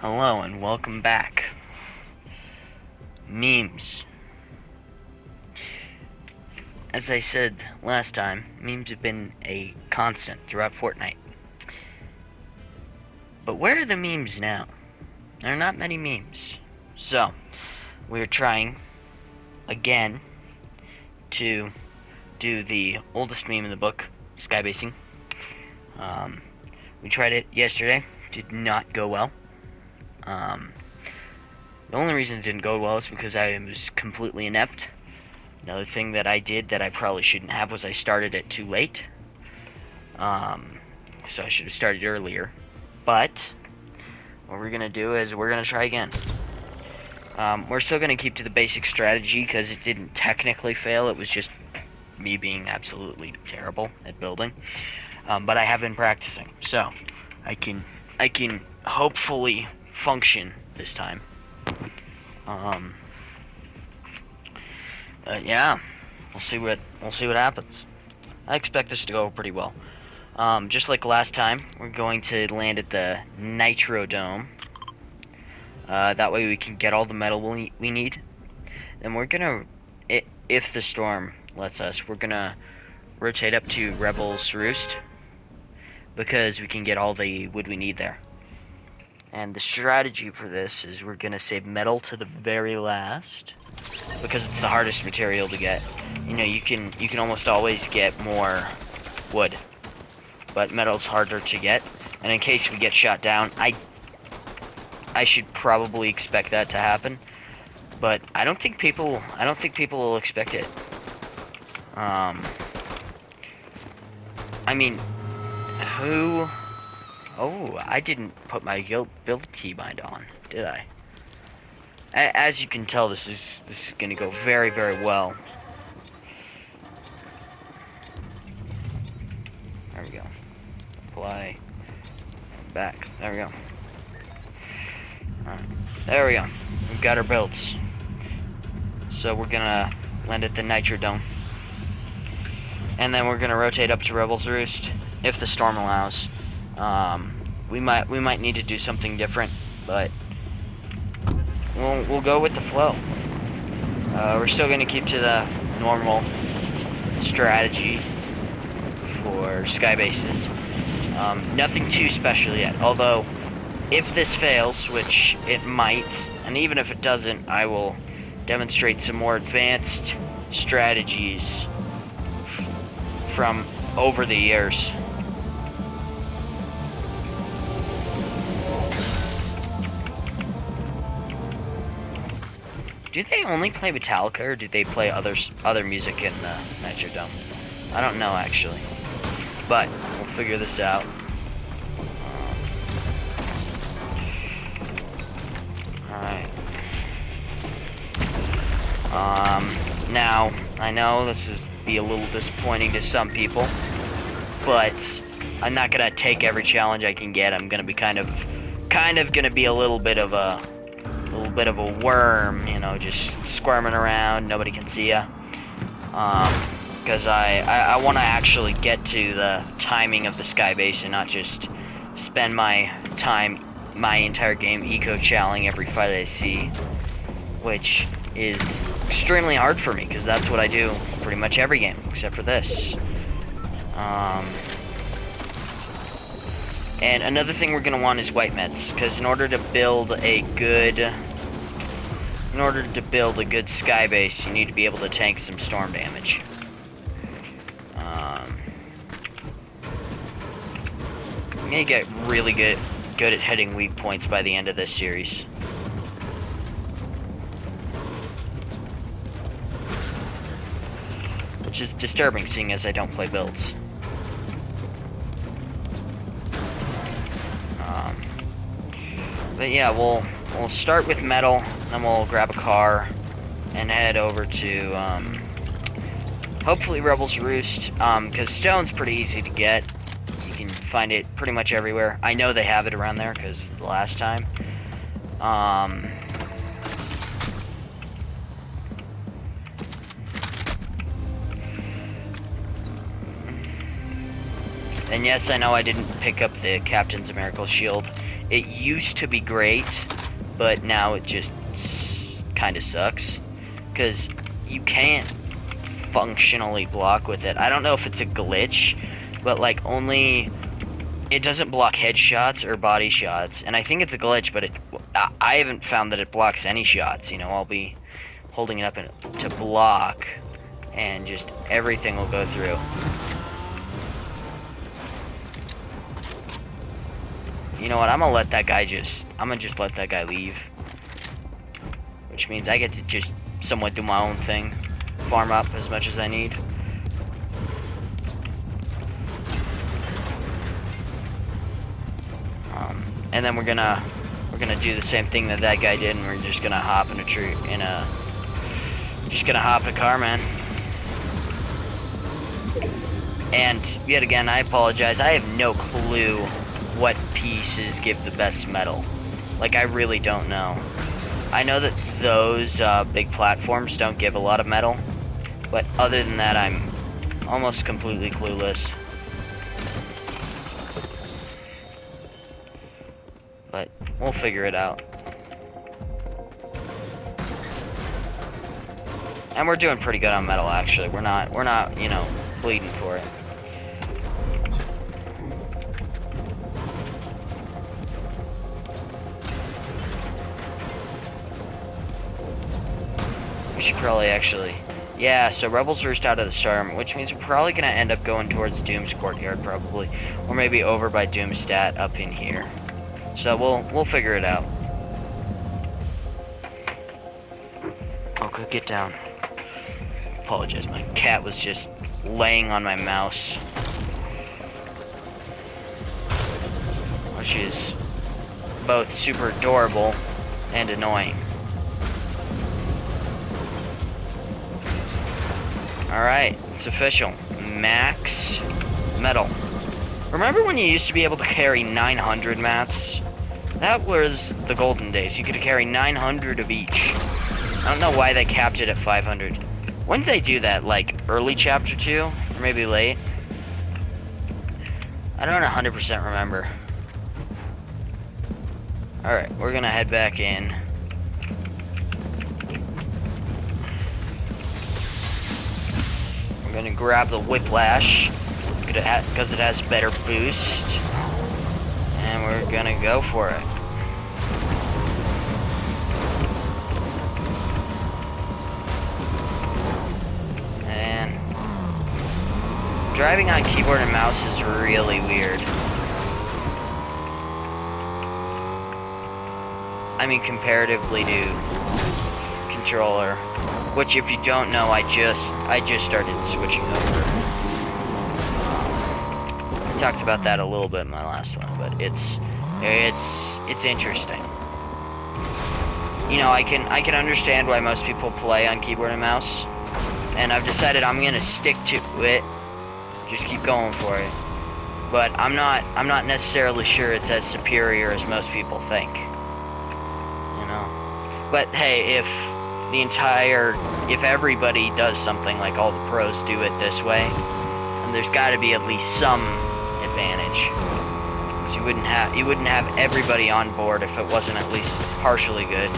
Hello and welcome back. Memes. As I said last time, memes have been a constant throughout Fortnite. But where are the memes now? There are not many memes. So, we're trying, again, to do the oldest meme in the book, skybasing. We tried it yesterday. Did not go well. The only reason it didn't go well is because I was completely inept. Another thing that I did that I probably shouldn't have was I started it too late. So I should have started earlier. But what we're gonna do is we're gonna try again. We're still gonna keep to the basic strategy because it didn't technically fail. It was just me being absolutely terrible at building. But I have been practicing, so I can hopefully function this time. Yeah, we'll see what happens. I expect this to go pretty well. Just like last time, we're going to land at the Nitro Dome. That way we can get all the metal we need. Then we're gonna, if the storm lets us, we're gonna rotate up to Rebel's Roost because we can get all the wood we need there. And the strategy for this is we're gonna save metal to the very last because it's the hardest material to get. You know, you can almost always get more wood, but metal's harder to get. And in case we get shot down, I should probably expect that to happen, but I don't think people will expect it. I mean, who? Oh, I didn't put my build keybind on, did I? As you can tell, this is gonna go very, very well. There we go. Apply. Back. There we go. Alright. There we go. We've got our builds. So we're gonna land at the Nitro Dome. And then we're gonna rotate up to Rebel's Roost if the storm allows. We might need to do something different, but we'll go with the flow. We're still gonna keep to the normal strategy for skybases. Nothing too special yet. Although, if this fails, which it might, and even if it doesn't, I will demonstrate some more advanced strategies from over the years. Do they only play Metallica, or do they play other music in the Nitro Dome? I don't know, actually. But we'll figure this out. Alright. Now, I know this is be a little disappointing to some people, but I'm not gonna take every challenge I can get. I'm gonna be kind of gonna be a little bit of a worm, you know, just squirming around. Nobody can see ya. Because I want to actually get to the timing of the skybase and not just spend my entire game eco-challing every fight I see, which is extremely hard for me because that's what I do pretty much every game except for this. And another thing we're gonna want is white meds, because in order to build a good skybase, you need to be able to tank some storm damage. I'm gonna get really good at hitting weak points by the end of this series. Which is disturbing, seeing as I don't play builds. But yeah, we'll start with metal, then we'll grab a car and head over to hopefully Rebel's Roost, because stone's pretty easy to get. You can find it pretty much everywhere. I know they have it around there because the last time. And yes, I know I didn't pick up the Captain's Miracle Shield. it used to be great, but now it just kind of sucks. Because you can't functionally block with it. I don't know if it's a glitch, but like only... It doesn't block headshots or body shots, and I think it's a glitch, but I haven't found that it blocks any shots. You know, I'll be holding it up to block, and just everything will go through. You know what? I'm gonna just let that guy leave, which means I get to just somewhat do my own thing, farm up as much as I need. And then we're gonna do the same thing that guy did, and we're just gonna hop in a tree, just gonna hop in a car, man. And yet again, I apologize. I have no clue what pieces give the best metal. Like, I really don't know. I know that those big platforms don't give a lot of metal, but other than that, I'm almost completely clueless. But we'll figure it out. And we're doing pretty good on metal, actually. We're not, you know, bleeding for it. We should probably actually... Yeah, so Rebels Roost out of the storm, which means we're probably gonna end up going towards Doom's courtyard, probably. Or maybe over by Doomstat up in here. So we'll figure it out. Okay, get down. Apologize, my cat was just laying on my mouse, which is both super adorable and annoying. Alright, it's official. Max metal. Remember when you used to be able to carry 900 mats? That was the golden days. You could carry 900 of each. I don't know why they capped it at 500. When did they do that? Like, early chapter 2? Or maybe late? I don't 100% remember. Alright, we're gonna head back in. We're gonna grab the Whiplash, because it has better boost. And we're gonna go for it. And driving on keyboard and mouse is really weird. I mean, comparatively to controller, which, if you don't know, I just started switching over. I talked about that a little bit in my last one, but it's interesting. You know, I can understand why most people play on keyboard and mouse, and I've decided I'm gonna stick to it. Just keep going for it. But I'm not necessarily sure it's as superior as most people think. You know. But hey, if everybody does something like all the pros do it this way, then there's got to be at least some advantage. Because you wouldn't have everybody on board if it wasn't at least partially good.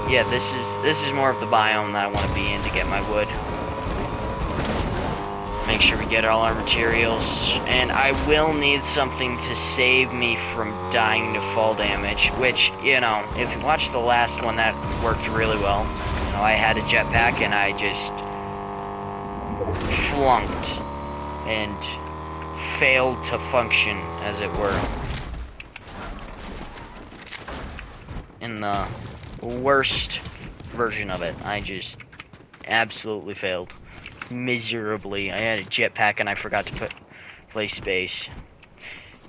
Yeah, this is more of the biome that I want to be in to get my wood. Make sure we get all our materials, and I will need something to save me from dying to fall damage, which, you know, if you watched the last one, that worked really well. You know, I had a jetpack and I just flunked and failed to function, as it were, in the worst version of it. I just absolutely failed miserably. I had a jetpack and I forgot to place space.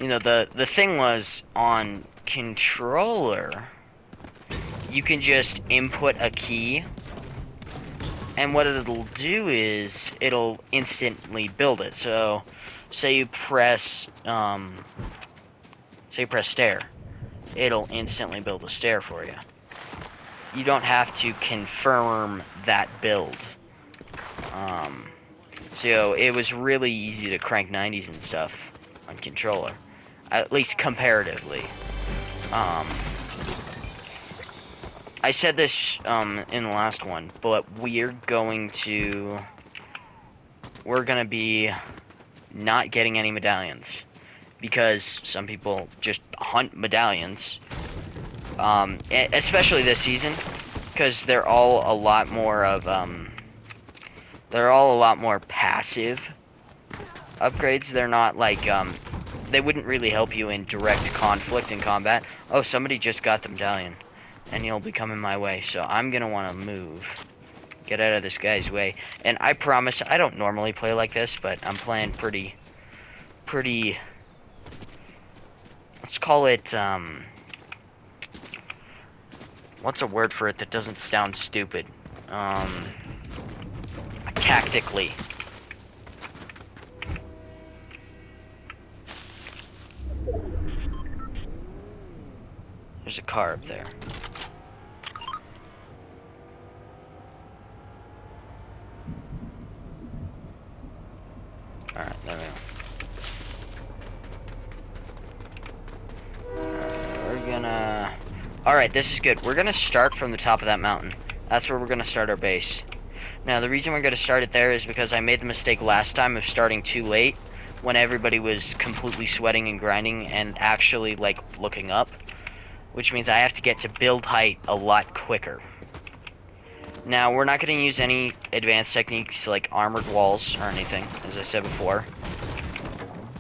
You know, the thing was, on controller, you can just input a key, and what it'll do is it'll instantly build it. So say you press stair, it'll instantly build a stair for you. You don't have to confirm that build. So it was really easy to crank 90s and stuff on controller, at least comparatively. I said this in the last one, but we're gonna be not getting any medallions because some people just hunt medallions, especially this season, because they're all a lot more passive upgrades. They're not like they wouldn't really help you in direct conflict in combat. Oh, somebody just got the medallion, and he'll be coming my way, so I'm gonna want to move. Get out of this guy's way. And I promise, I don't normally play like this, but I'm playing pretty, let's call it, what's a word for it that doesn't sound stupid? Tactically. There's a car up there. Alright, there we go. We're gonna... Alright, this is good. We're gonna start from the top of that mountain. That's where we're gonna start our base. Now, the reason we're gonna start it there is because I made the mistake last time of starting too late, when everybody was completely sweating and grinding and actually, like, looking up. Which means I have to get to build height a lot quicker. Now, we're not going to use any advanced techniques like armored walls or anything, as I said before.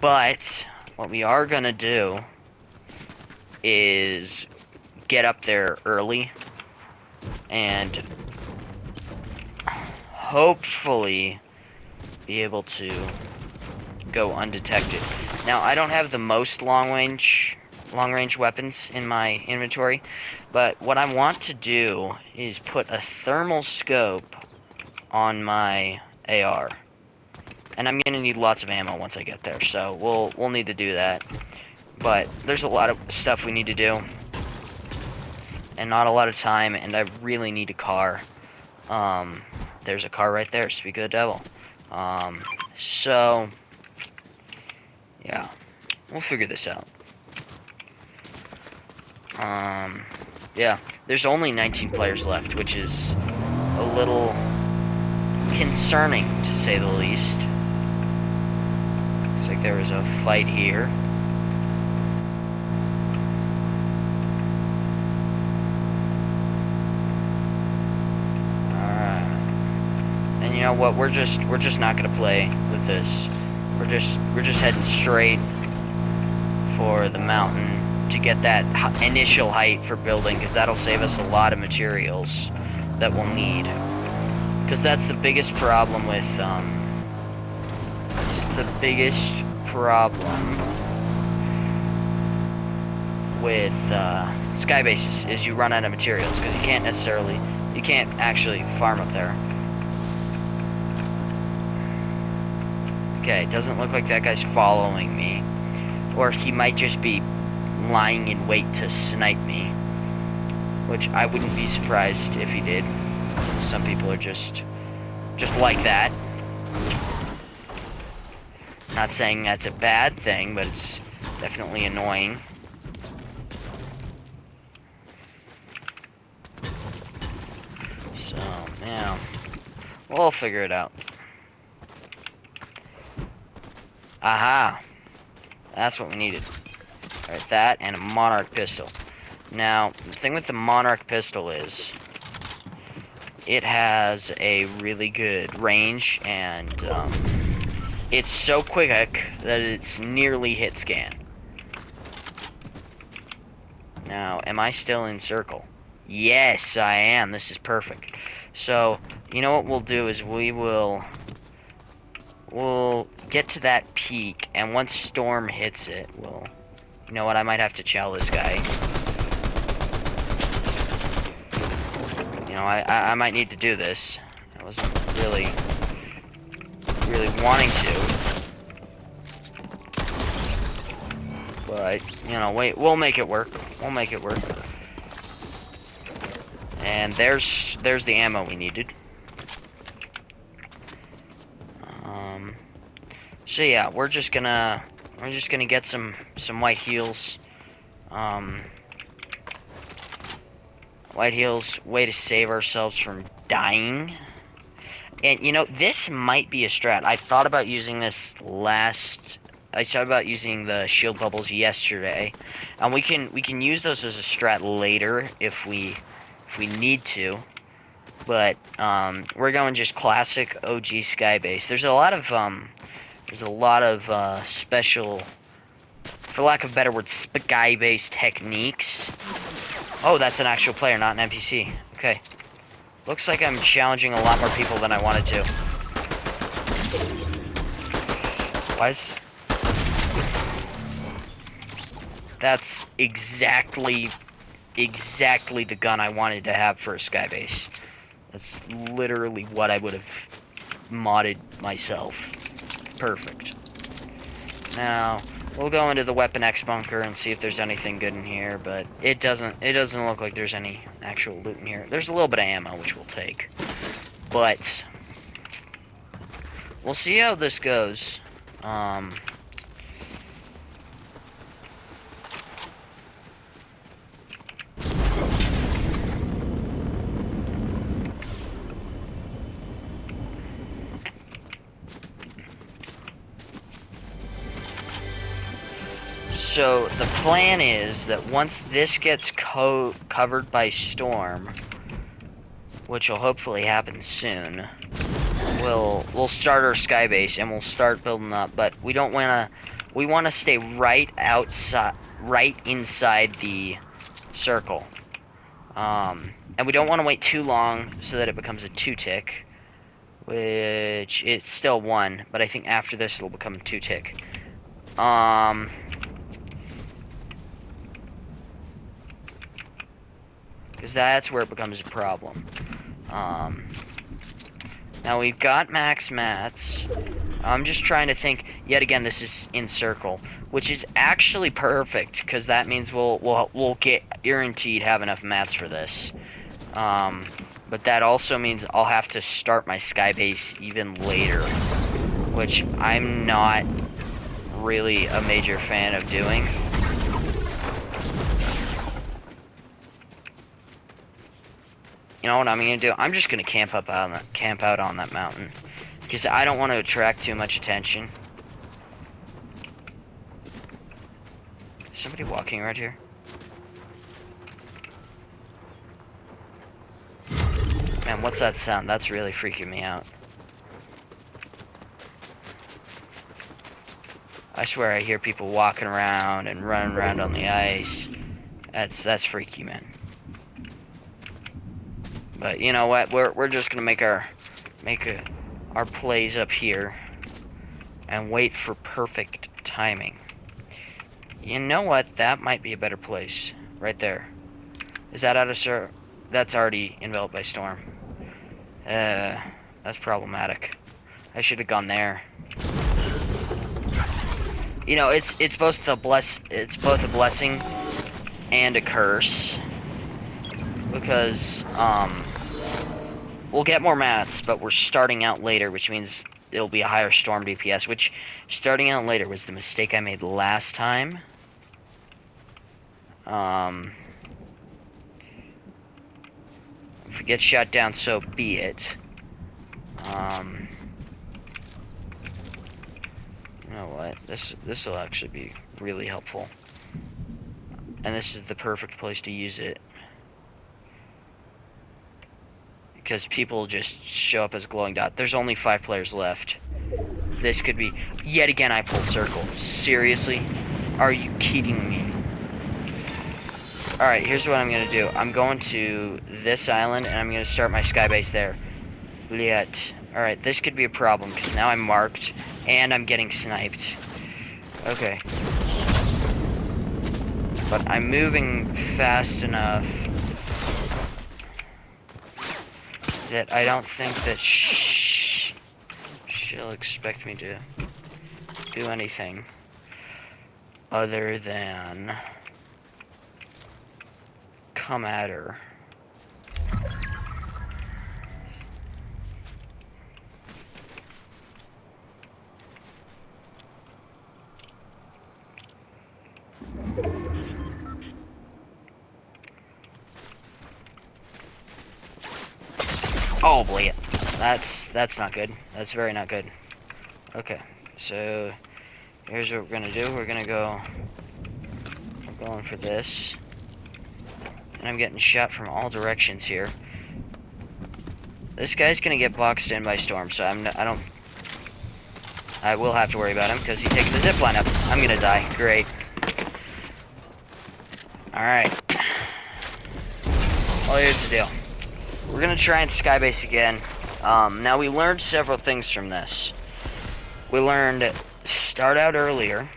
But what we are going to do is get up there early and hopefully be able to go undetected. Now, I don't have the most long-range weapons in my inventory, but what I want to do is put a thermal scope on my AR, and I'm gonna need lots of ammo once I get there, so we'll need to do that. But there's a lot of stuff we need to do, and not a lot of time, and I really need a car. There's a car right there, speak of the devil. So yeah, we'll figure this out. Yeah, there's only 19 players left, which is a little concerning, to say the least. Looks like there was a fight here. Alright. And you know what, we're just not gonna play with this. We're just heading straight for the mountain to get that initial height for building, because that'll save us a lot of materials that we'll need. Because that's the biggest problem with Skybases is you run out of materials, because you can't actually farm up there. Okay, it doesn't look like that guy's following me, or he might just be lying in wait to snipe me, which I wouldn't be surprised if he did. Some people are just like that. Not saying that's a bad thing, but it's definitely annoying. So, yeah, we'll figure it out. Aha! That's what we needed. Alright, that and a Monarch pistol. Now, the thing with the Monarch pistol is it has a really good range, and it's so quick that it's nearly hit scan. Now, am I still in circle? Yes, I am. This is perfect. So, you know what we'll do is we'll get to that peak, and once Storm hits it, you know what, I might have to chow this guy. You know, I might need to do this. I wasn't really wanting to. But, you know, wait, we'll make it work. We'll make it work. And there's the ammo we needed. So yeah, we're just gonna get some white heals. White heals, way to save ourselves from dying. And you know, this might be a strat. I thought about using this I thought about using the shield bubbles yesterday, and we can use those as a strat later if we need to. But we're going just classic OG Skybase. There's a lot of special, for lack of a better word, Skybase techniques. Oh, that's an actual player, not an NPC. Okay. Looks like I'm challenging a lot more people than I wanted to. Why is... That's exactly the gun I wanted to have for a Skybase. That's literally what I would have modded myself. Perfect. Now, we'll go into the Weapon X bunker and see if there's anything good in here, but it doesn't look like there's any actual loot in here. There's a little bit of ammo, which we'll take. But we'll see how this goes. So the plan is that once this gets covered by storm, which will hopefully happen soon, we'll start our Skybase and we'll start building up. But we don't wanna. We want to stay right inside the circle, and we don't want to wait too long so that it becomes a 2-tick, which it's still 1, but I think after this it'll become a 2-tick. Because that's where it becomes a problem. Now we've got max mats. I'm just trying to think. Yet again, this is in circle, which is actually perfect because that means we'll get guaranteed have enough mats for this. But that also means I'll have to start my Skybase even later, which I'm not really a major fan of doing. You know what I'm gonna do? I'm just gonna camp out on that mountain because I don't want to attract too much attention. Is somebody walking right here? Man, what's that sound? That's really freaking me out. I swear I hear people walking around and running around on the ice. That's freaky, man. But you know what? We're just gonna make our plays up here and wait for perfect timing. You know what? That might be a better place right there. Is that out of sir? That's already enveloped by storm. That's problematic. I should have gone there. You know, it's both a blessing and a curse because we'll get more mats, but we're starting out later, which means it'll be a higher storm DPS, which starting out later was the mistake I made last time. If we get shot down, so be it. You know what? This will actually be really helpful. And this is the perfect place to use it. Because people just show up as a glowing dot. There's only 5 players left. This could be... Yet again, I pull circle. Seriously? Are you kidding me? Alright, here's what I'm going to do. I'm going to this island, and I'm going to start my Skybase there. Yet. Alright, this could be a problem, because now I'm marked, and I'm getting sniped. Okay. But I'm moving fast enough that I don't think that she'll expect me to do anything other than come at her. Oh boy, that's not good. That's very not good. Okay, so here's what we're gonna do. We're going for this, and I'm getting shot from all directions here. This guy's gonna get boxed in by Storm, so I will have to worry about him because he's taking the zipline up. I'm gonna die. Great. All right. Well, here's the deal. We're gonna try and Skybase again. Now we learned several things from this. We learned start out earlier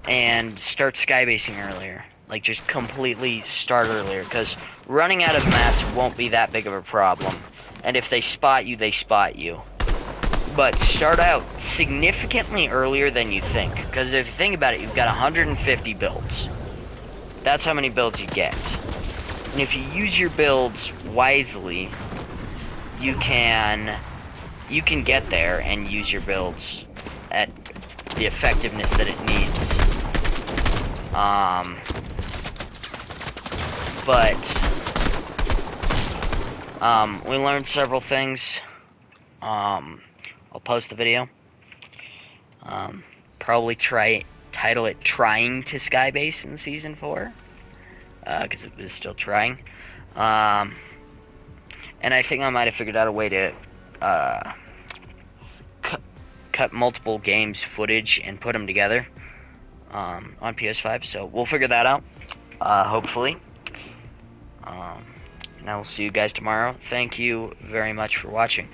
and start skybasing earlier. Like, just completely start earlier, because running out of mats won't be that big of a problem. And if they spot you, they spot you. But start out significantly earlier than you think, because if you think about it, you've got 150 builds. That's how many builds you get. And if you use your builds wisely, you can get there and use your builds at the effectiveness that it needs. We learned several things. I'll post the video. Probably title it Trying to Skybase in Season 4. Because it was still trying. And I think I might have figured out a way to cut multiple games footage and put them together on PS5. So we'll figure that out, hopefully. And I will see you guys tomorrow. Thank you very much for watching.